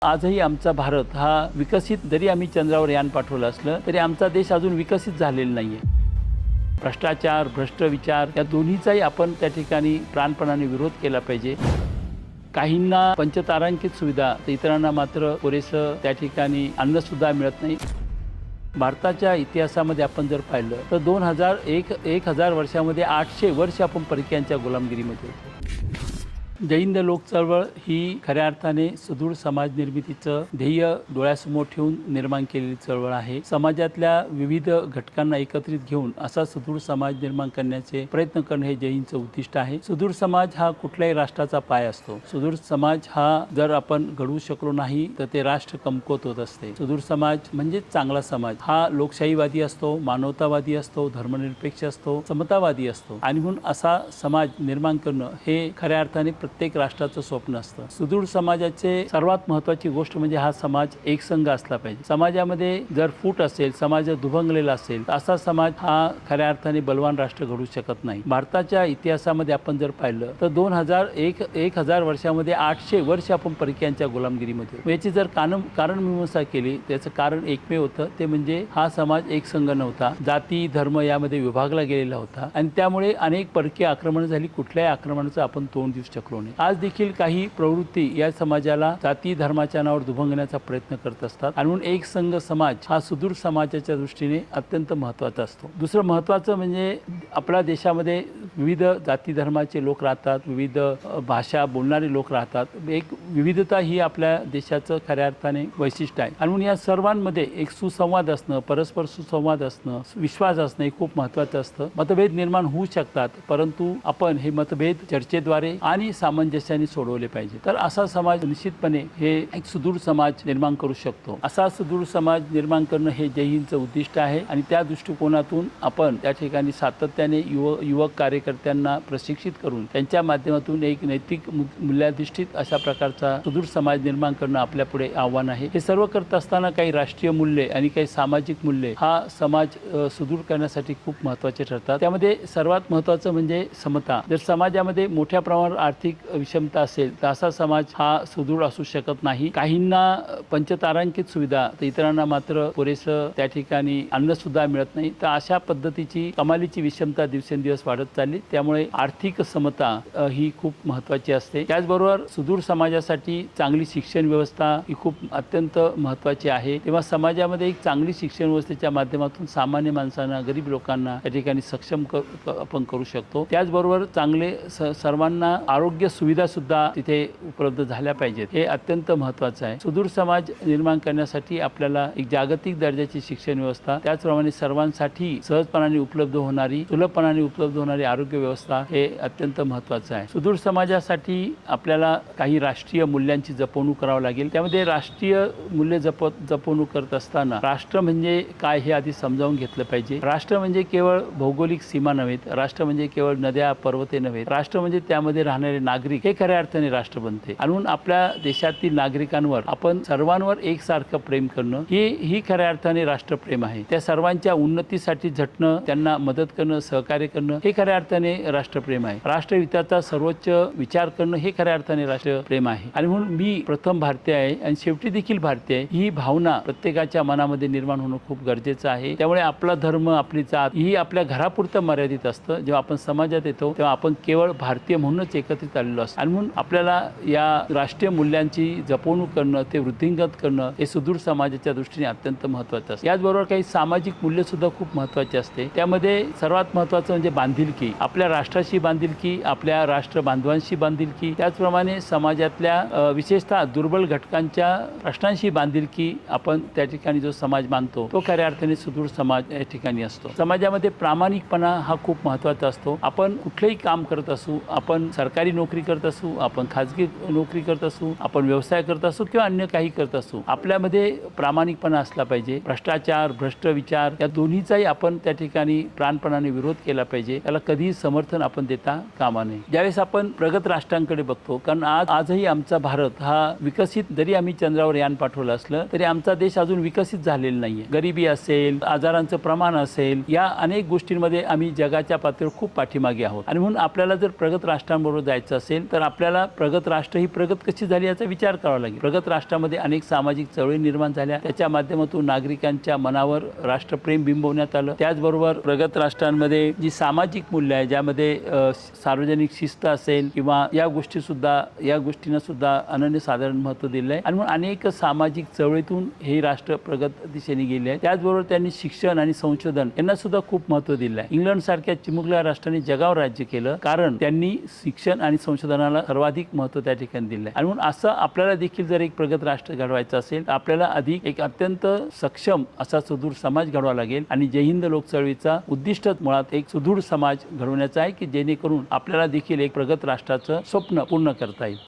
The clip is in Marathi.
आजही आमचा भारत हा विकसित, जरी आम्ही चंद्रावर यान पाठवलं असलं तरी आमचा देश अजून विकसित झालेला नाहीये. भ्रष्टाचार, भ्रष्ट विचार या दोन्हीचाही आपण त्या ठिकाणी प्राणपणाने विरोध केला पाहिजे. काहींना पंचतारांकित सुविधा तर इतरांना मात्र पुरेसं त्या ठिकाणी अन्नसुद्धा मिळत नाही. भारताच्या इतिहासामध्ये आपण जर पाहिलं तर 1000 वर्षामध्ये 800 वर्ष आपण परकीयांच्या गुलामगिरीमध्ये होतो. जैन लोक चळवळ ही खऱ्या अर्थाने सुदूर समाज निर्मितीचं ध्येय डोळ्यासमोर ठेवून निर्माण केलेली चळवळ आहे. समाजातल्या विविध घटकांना एकत्रित घेऊन असा सुदूर समाज निर्माण करण्याचे प्रयत्न करणं हे जैनचं उद्दिष्ट आहे. सुदूर समाज हा कुठल्याही राष्ट्राचा पाय असतो. सुदूर समाज हा जर आपण घडवू शकलो नाही तर ते राष्ट्र कमकुवत होत असते. सुदूर समाज म्हणजे चांगला समाज हा लोकशाहीवादी असतो, मानवतावादी असतो, धर्मनिरपेक्ष असतो, समतावादी असतो आणि म्हणून असा समाज निर्माण करणं हे खऱ्या अर्थाने प्रत्येक राष्ट्राचं स्वप्न असतं. सुदृढ समाजाचे सर्वात महत्त्वाची गोष्ट म्हणजे हा समाज एकसंघ असला पाहिजे. समाजामध्ये जर फूट असेल, समाज दुभंगलेला असेल तर असा समाज हा खऱ्या अर्थाने बलवान राष्ट्र घडू शकत नाही. भारताच्या इतिहासामध्ये आपण जर पाहिलं तर 1000 वर्षामध्ये 800 वर्ष आपण परकीयांच्या गुलामगिरीमध्ये. याची जर कारण मीमांसा केली त्याचं कारण एकमेव होतं, ते म्हणजे हा समाज एकसंघ नव्हता. जाती धर्म यामध्ये विभागला गेलेला होता आणि त्यामुळे अनेक परकीय आक्रमण झाली. कुठल्याही आक्रमणाचं आपण तोंड देऊ शकलो. आज देखील काही प्रवृत्ती या समाजाला जाती धर्माच्या नावावर दुभंगण्याचा प्रयत्न करत असतात आणि म्हणून एक संघ समाज हा सुदूर समाजाच्या दृष्टीने अत्यंत महत्त्वाचा असतो. दुसरं महत्त्वाचं म्हणजे आपल्या देशामध्ये विविध जाती धर्माचे लोक राहतात, विविध भाषा बोलणारे लोक राहतात. एक विविधता ही आपल्या देशाचं खऱ्या अर्थाने वैशिष्ट्य आहे आणि म्हणून या सर्वांमध्ये एक सुसंवाद असणं, परस्पर सुसंवाद असणं, विश्वास असणं हे खूप महत्त्वाचं असतं. मतभेद निर्माण होऊ शकतात परंतु आपण हे मतभेद चर्चेद्वारे आणि सामंजस्याने सोडवले पाहिजे. तर असा समाज निश्चितपणे हे एक सुदृढ समाज निर्माण करू शकतो. असा सुदृढ समाज निर्माण करणं हे जैनचं उद्दिष्ट आहे आणि त्या दृष्टिकोनातून आपण त्या ठिकाणी सातत्याने युवक कार्यकर्त्यांना प्रशिक्षित करून त्यांच्या माध्यमातून एक नैतिक मूल्याधिष्ठित अशा प्रकारचा सुदृढ समाज निर्माण करणं आपल्यापुढे आव्हान आहे. हे सर्व करत असताना काही राष्ट्रीय मूल्ये आणि काही सामाजिक मूल्ये हा समाज सुदृढ करण्यासाठी खूप महत्त्वाचे ठरतात. त्यामध्ये सर्वात महत्त्वाचं म्हणजे समता. जर समाजामध्ये मोठ्या प्रमाणावर आर्थिक विषमता असेल तर असा समाज हा सुदृढ असू शकत नाही. काहींना पंचतारांकित सुविधा तर इतरांना मात्र पुरेसं त्या ठिकाणी अन्नसुद्धा मिळत नाही. तर अशा पद्धतीची कमालीची विषमता दिवसेंदिवस वाढत चालली. त्यामुळे आर्थिक समता ही खूप महत्त्वाची असते. त्याचबरोबर सुदृढ समाजासाठी चांगली शिक्षण व्यवस्था ही खूप अत्यंत महत्त्वाची आहे. तेव्हा समाजामध्ये एक चांगली शिक्षण व्यवस्थेच्या माध्यमातून सामान्य माणसांना, गरीब लोकांना त्या ठिकाणी सक्षम आपण करू शकतो. त्याचबरोबर चांगले सर्वांना आरोग्य सुविधा सुद्धा तिथे उपलब्ध झाल्या पाहिजेत. हे अत्यंत महत्त्वाचं आहे. सुदृढ समाज निर्माण करण्यासाठी आपल्याला एक जागतिक दर्जाची शिक्षण व्यवस्था, त्याचप्रमाणे सर्वांसाठी सहजपणाने उपलब्ध होणारी, सुलभपणाने उपलब्ध होणारी आरोग्य व्यवस्था हे अत्यंत महत्त्वाचं आहे. सुदृढ समाजासाठी आपल्याला काही राष्ट्रीय मूल्यांची जपवणूक करावी लागेल. त्यामध्ये राष्ट्रीय मूल्य जपवणूक करत असताना राष्ट्र म्हणजे काय हे आधी समजावून घेतलं पाहिजे. राष्ट्र म्हणजे केवळ भौगोलिक सीमा नव्हेत, राष्ट्र म्हणजे केवळ नद्या पर्वते नव्हेत, राष्ट्र म्हणजे त्यामध्ये राहणारे नागरिक हे खऱ्या अर्थाने राष्ट्र बनते. आणि म्हणून आपल्या देशातील नागरिकांवर आपण सर्वांवर एकसारखं प्रेम करणं ही खऱ्या अर्थाने राष्ट्रप्रेम आहे. त्या सर्वांच्या उन्नतीसाठी झटणं, त्यांना मदत करणं, सहकार्य करणं हे खऱ्या अर्थाने राष्ट्रप्रेम आहे. राष्ट्रहिताचा सर्वोच्च विचार करणं हे खऱ्या अर्थाने राष्ट्रप्रेम आहे. आणि म्हणून मी प्रथम भारतीय आहे आणि शेवटी देखील भारतीय आहे ही भावना प्रत्येकाच्या मनामध्ये निर्माण होणं खूप गरजेचं आहे. त्यामुळे आपला धर्म, आपली जात ही आपल्या घरापुरतं मर्यादित असतं. जेव्हा आपण समाजात येतो तेव्हा आपण केवळ भारतीय म्हणूनच एकत्रित आलेलो असतो आणि म्हणून आपल्याला या राष्ट्रीय मूल्यांची जपवणूक करणं, ते वृद्धिंगत करणं हे सुदृढ समाजाच्या दृष्टीने अत्यंत महत्त्वाचं असतं. याचबरोबर काही सामाजिक मूल्य सुद्धा खूप महत्त्वाचे असते. त्यामध्ये सर्वात महत्त्वाचं म्हणजे बांधिलकी, आपल्या राष्ट्राशी बांधिलकी, आपल्या राष्ट्र बांधवांशी बांधिलकी, त्याचप्रमाणे समाजातल्या विशेषतः दुर्बल घटकांच्या प्रश्नांशी बांधिलकी. आपण त्या ठिकाणी जो समाज मानतो तो खऱ्या अर्थाने सुदृढ समाज या ठिकाणी असतो. समाजामध्ये प्रामाणिकपणा हा खूप महत्त्वाचा असतो. आपण कुठलेही काम करत असू, आपण सरकारी नोकरी करत असू, आपण खाजगी नोकरी करत असू, आपण व्यवसाय करत असू किंवा अन्य काही करत असू, आपल्यामध्ये प्रामाणिकपणा असला पाहिजे. भ्रष्टाचार, भ्रष्ट विचार या दोन्हीचाही आपण त्या ठिकाणी प्राणपणाने विरोध केला पाहिजे. त्याला कधीही समर्थन आपण देता कामा नये. ज्यावेळेस आपण प्रगत राष्ट्रांकडे बघतो, कारण आजही आमचा भारत हा विकसित, जरी आम्ही चंद्रावर यान पाठवलं असलं तरी आमचा देश अजून विकसित झालेला नाहीये. गरिबी असेल, आजारांचं प्रमाण असेल, या अनेक गोष्टींमध्ये आम्ही जगाच्या पातळीवर खूप पाठीमागे आहोत आणि म्हणून आपल्याला जर प्रगत राष्ट्रांबरोबर जायचं असेल तर आपल्याला प्रगत राष्ट्र ही प्रगत कशी झाली याचा विचार करावा लागेल. प्रगत राष्ट्रामध्ये अनेक सामाजिक चळवळी निर्माण झाल्या, त्याच्या माध्यमातून नागरिकांच्या मनावर राष्ट्रप्रेम बिंबवण्यात आलं. त्याचबरोबर प्रगत राष्ट्रांमध्ये जी सामाजिक मूल्य आहे, ज्यामध्ये सार्वजनिक शिस्त असेल किंवा या गोष्टींना सुद्धा अनन्यसाधारण महत्त्व दिलं आहे आणि म्हणून अनेक सामाजिक चळवळीतून हे राष्ट्र प्रगत दिशेने गेले आहे. त्याचबरोबर त्यांनी शिक्षण आणि संशोधन यांना सुद्धा खूप महत्त्व दिलं आहे. इंग्लंड सारख्या चिमुकल्या राष्ट्रांनी जगावर राज्य केलं कारण त्यांनी शिक्षण आणि संशोधनाला सर्वाधिक महत्त्व त्या ठिकाणी दिलं आहे. आणि म्हणून असं आपल्याला देखील जर एक प्रगत राष्ट्र घडवायचं असेल तर आपल्याला अधिक एक अत्यंत सक्षम असा सुदृढ समाज घडवावा लागेल. आणि जय हिंद लोक चळवळीचा उद्दिष्टच मुळात एक सुदृढ समाज घडवण्याचा आहे की जेणेकरून आपल्याला देखील एक प्रगत राष्ट्राचं स्वप्न पूर्ण करता येईल.